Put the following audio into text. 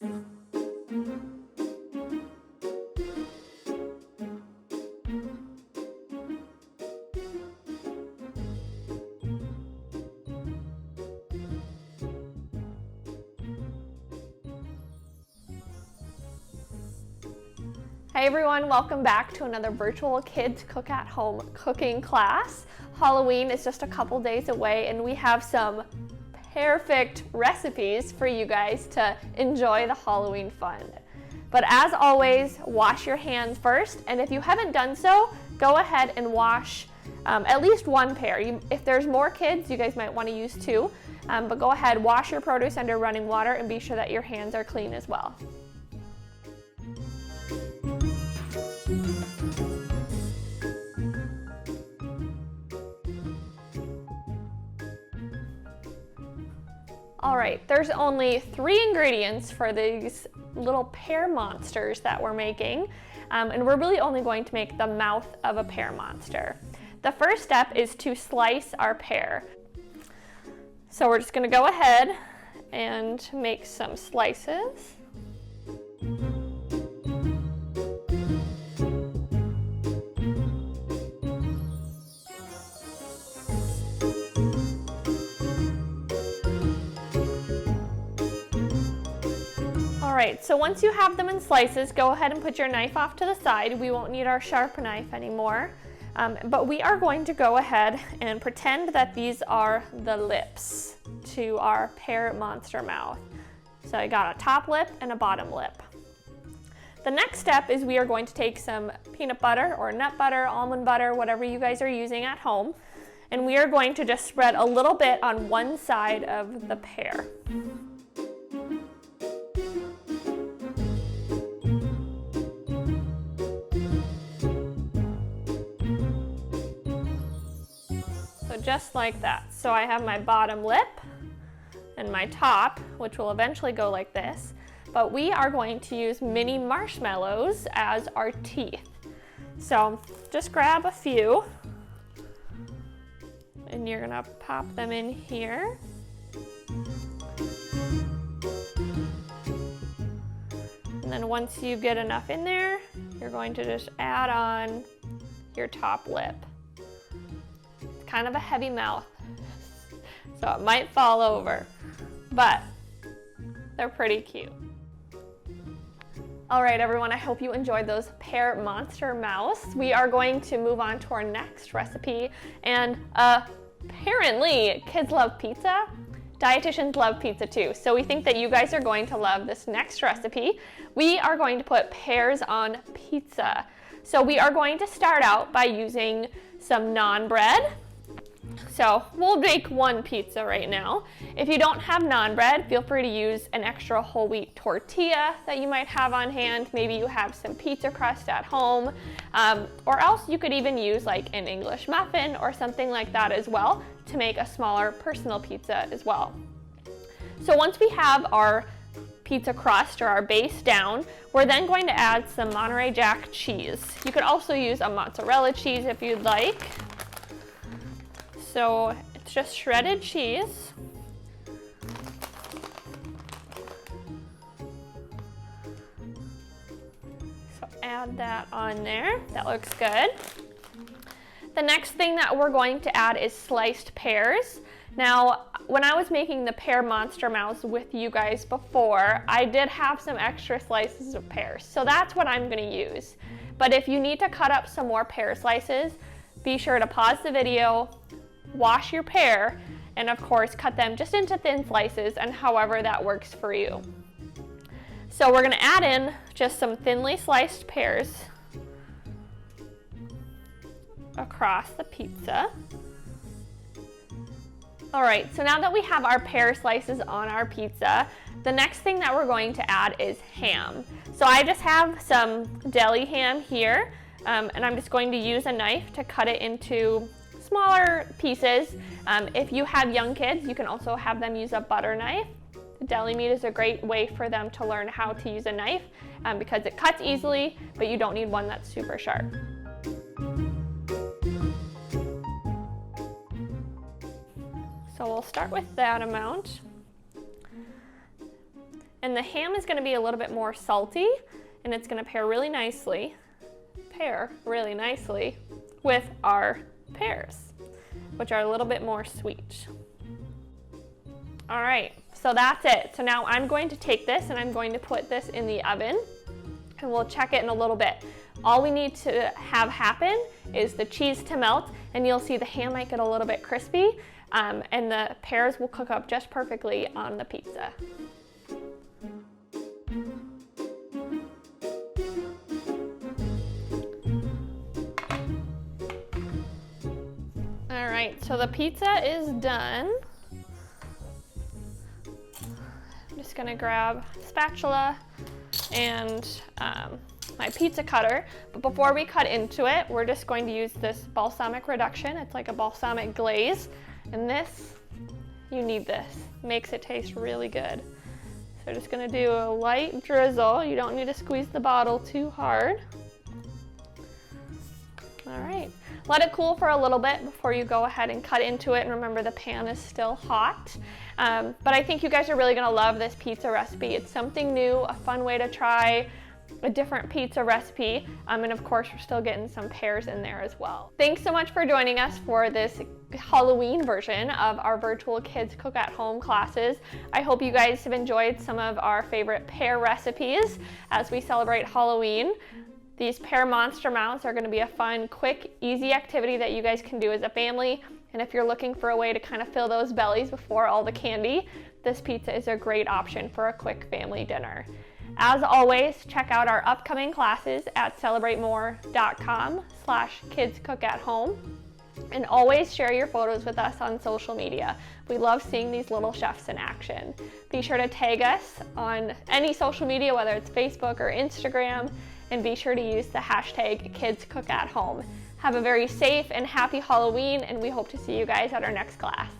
Hey everyone, welcome back to another virtual kids cook at home cooking class. Halloween is just a couple days away and we have some perfect recipes for you guys to enjoy the Halloween fun. But as always, wash your hands first, and if you haven't done so, go ahead and wash at least one pair. If there's more kids, you guys might want to use two, but go ahead, wash your produce under running water and be sure that your hands are clean as well. All right, there's only 3 ingredients for these little pear monsters that we're making, and we're really only going to make the mouth of a pear monster. The first step is to slice our pear. So we're just gonna go ahead and make some slices. Alright, so once you have them in slices, go ahead and put your knife off to the side. We won't need our sharp knife anymore. But we are going to go ahead and pretend that these are the lips to our pear monster mouth. So I got a top lip and a bottom lip. The next step is we are going to take some peanut butter or nut butter, almond butter, whatever you guys are using at home, and we are going to just spread a little bit on one side of the pear. Just like that. So I have my bottom lip and my top, which will eventually go like this, but we are going to use mini marshmallows as our teeth. So just grab a few and you're gonna pop them in here. And then once you get enough in there, you're going to just add on your top lip. Kind of a heavy mouth, so it might fall over, but they're pretty cute. All right, everyone, I hope you enjoyed those pear monster mouths. We are going to move on to our next recipe, and apparently kids love pizza. Dietitians love pizza too, so we think that you guys are going to love this next recipe. We are going to put pears on pizza. So we are going to start out by using some naan bread. So we'll bake one pizza right now. If you don't have naan bread, feel free to use an extra whole wheat tortilla that you might have on hand. Maybe you have some pizza crust at home, or else you could even use like an English muffin or something like that as well to make a smaller personal pizza as well. So once we have our pizza crust or our base down, we're then going to add some Monterey Jack cheese. You could also use a mozzarella cheese if you'd like. So it's just shredded cheese. So add that on there. That looks good. The next thing that we're going to add is sliced pears. Now, when I was making the pear monster mouths with you guys before, I did have some extra slices of pears. So that's what I'm going to use. But if you need to cut up some more pear slices, be sure to pause the video, wash your pear, and of course cut them just into thin slices and however that works for you. So we're going to add in just some thinly sliced pears across the pizza. All right, so now that we have our pear slices on our pizza, the next thing that we're going to add is ham. So I just have some deli ham here, and I'm just going to use a knife to cut it into smaller pieces. If you have young kids, you can also have them use a butter knife. Deli meat is a great way for them to learn how to use a knife because it cuts easily, but you don't need one that's super sharp. So we'll start with that amount. And the ham is gonna be a little bit more salty, and it's gonna pair really nicely with our pears, which are a little bit more sweet. All right, so that's it. So now I'm going to take this and I'm going to put this in the oven, and we'll check it in a little bit. All we need to have happen is the cheese to melt, and you'll see the ham might get a little bit crispy, and the pears will cook up just perfectly on the pizza. All right, so the pizza is done. I'm just gonna grab a spatula and my pizza cutter, but before we cut into it, we're just going to use this balsamic reduction. It's like a balsamic glaze, and this, you need this. Makes it taste really good. So just gonna do a light drizzle. You don't need to squeeze the bottle too hard. All right, let it cool for a little bit before you go ahead and cut into it, and remember the pan is still hot. But I think you guys are really gonna love this pizza recipe. It's something new, a fun way to try a different pizza recipe, and of course we're still getting some pears in there as well. Thanks so much for joining us for this Halloween version of our virtual kids cook at home classes. I hope you guys have enjoyed some of our favorite pear recipes as we celebrate Halloween. These pear monster mounts are going to be a fun, quick, easy activity that you guys can do as a family, and if you're looking for a way to kind of fill those bellies before all the candy, this pizza is a great option for a quick family dinner. As always, check out our upcoming classes at celebratemore.com/kidscookathome, and always share your photos with us on social media. We love seeing these little chefs in action. Be sure to tag us on any social media, whether it's Facebook or Instagram, and be sure to use the hashtag KidsCookAtHome. Have a very safe and happy Halloween, and we hope to see you guys at our next class.